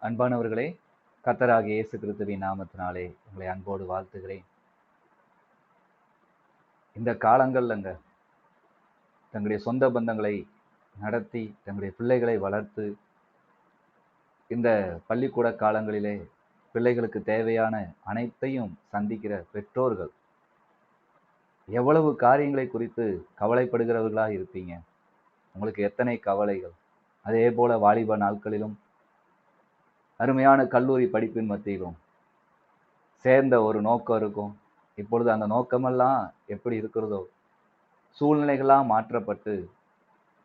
அன்பானவர்களே, கர்த்தராகிய இயேசு கிறிஸ்துவின் நாமத்தினாலே உங்களை அன்போடு வாழ்த்துகிறேன். இந்த காலங்கள்லங்க தங்களுடைய சொந்த பந்தங்களை நடத்தி தங்களுடைய பிள்ளைகளை வளர்த்து இந்த பள்ளிக்கூட காலங்களிலே பிள்ளைகளுக்கு தேவையான அனைத்தையும் சந்திக்கிற பெற்றோர்கள் எவ்வளவு காரியங்களை குறித்து கவலைப்படுகிறவர்களாக இருப்பீங்க. உங்களுக்கு எத்தனை கவலைகள். அதே போல வாலிப நாட்களிலும் அருமையான கல்லூரி படிப்பின் மத்தியிலும் சேர்ந்த ஒரு நோக்கம் இருக்கும். இப்பொழுது அந்த நோக்கமெல்லாம் எப்படி இருக்கிறதோ, சூழ்நிலைகளாக மாற்றப்பட்டு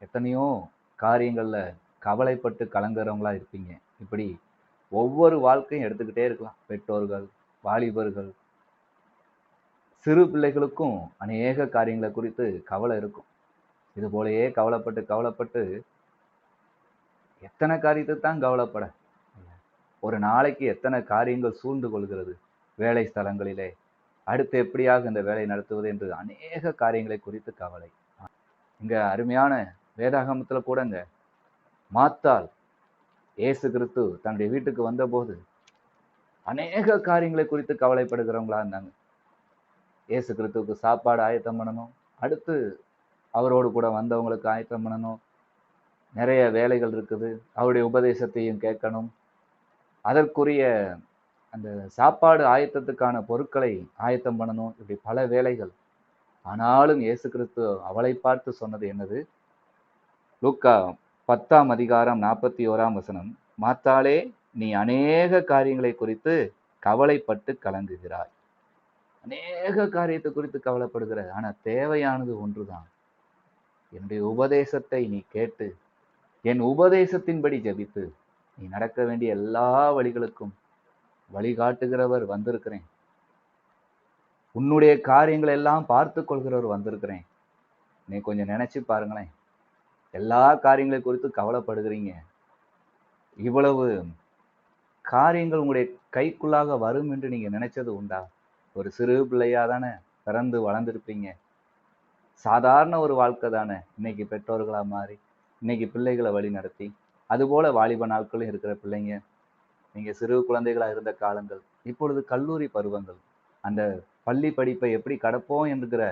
எத்தனையோ காரியங்கள்ல கவலைப்பட்டு கலங்குறவங்களா இருப்பீங்க. இப்படி ஒவ்வொரு வாழ்க்கையும் எடுத்துக்கிட்டே இருக்கலாம். பெற்றோர்கள், வாலிபர்கள், சிறு பிள்ளைகளுக்கும் அநேக காரியங்களை குறித்து கவலை இருக்கும். இது போலயே கவலைப்பட்டு கவலைப்பட்டு எத்தனை காரியத்துக்கு தான் கவலைப்பட. ஒரு நாளைக்கு எத்தனை காரியங்கள் சூழ்ந்து கொள்கிறது. வேலை ஸ்தலங்களிலே அடுத்து எப்படியாக இந்த வேலை நடத்துவது என்று அநேக காரியங்களை குறித்து கவலை. இங்க அருமையான வேதாகமத்துல கூடங்க மாத்தாள் இயேசு கிறிஸ்து தன்னுடைய வீட்டுக்கு வந்தபோது அநேக காரியங்களை குறித்து கவலைப்படுகிறவங்களா இருந்தாங்க. இயேசு கிறிஸ்துவுக்கு சாப்பாடு ஆயத்தம் பண்ணணும், அடுத்து அவரோடு கூட வந்தவங்களுக்கு ஆயத்தம் பண்ணணும், நிறைய வேலைகள் இருக்குது, அவருடைய உபதேசத்தையும் கேட்கணும், அதற்குரிய அந்த சாப்பாடு ஆயத்தத்துக்கான பொருட்களை ஆயத்தம் பண்ணணும், இப்படி பல வேலைகள். ஆனாலும் இயேசு கிறிஸ்து அவளை பார்த்து சொன்னது என்னது? லூக்கா 10ஆம் அதிகாரம் 41ஆம் வசனம், மாத்தாளே, நீ அநேக காரியங்களை குறித்து கவலைப்பட்டு கலங்குகிறாய். அநேக காரியத்தை குறித்து கவலைப்படுகிற, ஆனா தேவையானது ஒன்றுதான். என்னுடைய உபதேசத்தை நீ கேட்டு என் உபதேசத்தின்படி ஜெபித்து நீ நடக்க வேண்டிய எல்லா வழிகளுக்கும் வழிகாட்டுகிறவர் வந்திருக்கிறேன். உன்னுடைய காரியங்களை எல்லாம் பார்த்து கொள்கிறவர் வந்திருக்கிறேன். நீ கொஞ்சம் நினைச்சு பாருங்களேன். எல்லா காரியங்களை குறித்து கவலைப்படுகிறீங்க. இவ்வளவு காரியங்கள் உங்களுடைய கைக்குள்ளாக வரும் என்று நீங்க நினைச்சது உண்டா? ஒரு சிறு பிள்ளையா தானே பிறந்து வளர்ந்துருப்பீங்க. சாதாரண ஒரு வாழ்க்கை தானே இன்னைக்கு பெற்றோர்களா மாறி இன்னைக்கு பிள்ளைகளை வழி நடத்தி, அதுபோல வாலிப நாட்களும் இருக்கிற பிள்ளைங்க, நீங்க சிறு குழந்தைகளா இருந்த காலங்கள், இப்பொழுது கல்லூரி பருவங்கள், அந்த பள்ளி படிப்பை எப்படி கடப்போம் என்கிற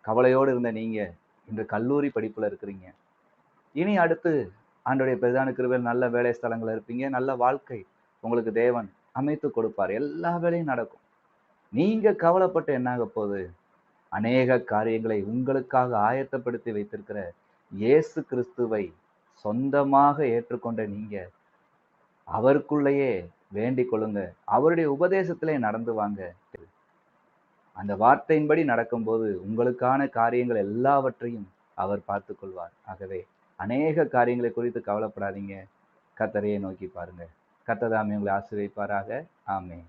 கவலையோடு இருந்த நீங்க இன்று கல்லூரி படிப்புல இருக்கிறீங்க. இனி அடுத்து ஆண்டவருடைய பெரிதான கிருபையில் நல்ல வேலை ஸ்தலங்கள் இருப்பீங்க. நல்ல வாழ்க்கை உங்களுக்கு தேவன் அமைத்து கொடுப்பார். எல்லா வேலையும் நடக்கும். நீங்க கவலைப்பட்டு என்னாக போகுது? அநேக காரியங்களை உங்களுக்காக ஆயத்தப்படுத்தி வைத்திருக்கிற இயேசு கிறிஸ்துவை சொந்தமாக ஏற்றுக்கொண்ட நீங்க அவருக்குள்ளேயே வேண்டிக் கொள்ளுங்க. அவருடைய உபதேசத்திலே நடந்து வாங்க. அந்த வார்த்தையின்படி நடக்கும்போது உங்களுக்கான காரியங்கள் எல்லாவற்றையும் அவர் பார்த்து கொள்வார். ஆகவே அநேக காரியங்களை குறித்து கவலைப்படாதீங்க. கர்த்தரையே நோக்கி பாருங்க. கர்த்தர் தாமே உங்களை ஆசீர்வதிப்பாராக. ஆமென்.